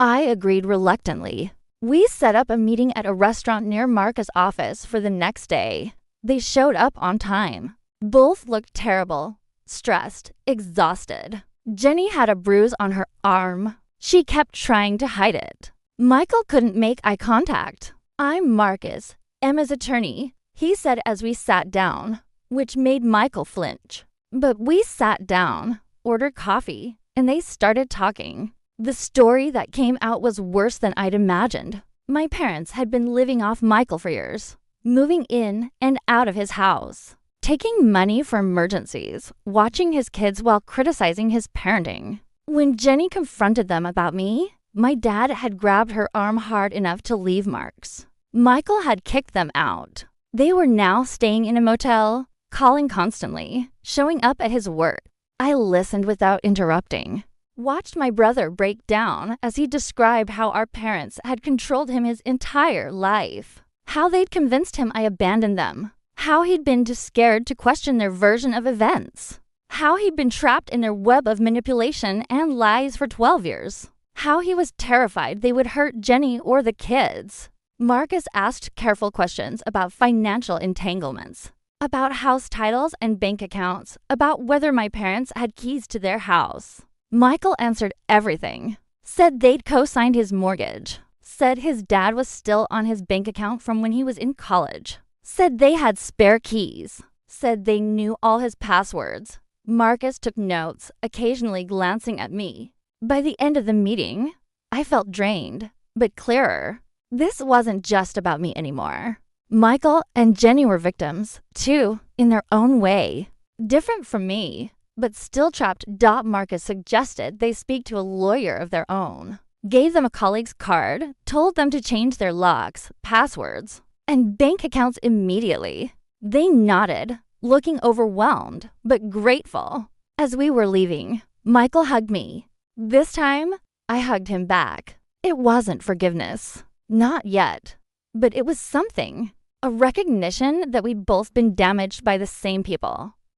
I agreed reluctantly. We set up a meeting at a restaurant near Marcus' office for the next day. They showed up on time. Both looked terrible, stressed, exhausted. Jenny had a bruise on her arm. She kept trying to hide it. Michael couldn't make eye contact. "I'm Marcus, Emma's attorney," he said as we sat down, which made Michael flinch. But we sat down, ordered coffee, and they started talking. The story that came out was worse than I'd imagined. My parents had been living off Michael for years, moving in and out of his house, taking money for emergencies, watching his kids while criticizing his parenting. When Jenny confronted them about me, my dad had grabbed her arm hard enough to leave marks. Michael had kicked them out. They were now staying in a motel, calling constantly, showing up at his work. I listened without interrupting. Watched my brother break down as he described how our parents had controlled him his entire life, how they'd convinced him I abandoned them, how he'd been too scared to question their version of events, how he'd been trapped in their web of manipulation and lies for 12 years, how he was terrified they would hurt Jenny or the kids. Marcus asked careful questions about financial entanglements, about house titles and bank accounts, about whether my parents had keys to their house. Michael answered everything, said they'd co-signed his mortgage, said his dad was still on his bank account from when he was in college, said they had spare keys, said they knew all his passwords. Marcus took notes, occasionally glancing at me. By the end of the meeting, I felt drained, but clearer. This wasn't just about me anymore. Michael and Jenny were victims, too, in their own way. Different from me, but still trapped. Marcus suggested they speak to a lawyer of their own, gave them a colleague's card, told them to change their locks, passwords, and bank accounts immediately. They nodded, looking overwhelmed, but grateful. As we were leaving, Michael hugged me. This time, I hugged him back. It wasn't forgiveness. Not yet. But it was something. A recognition that we'd both been damaged by the same people.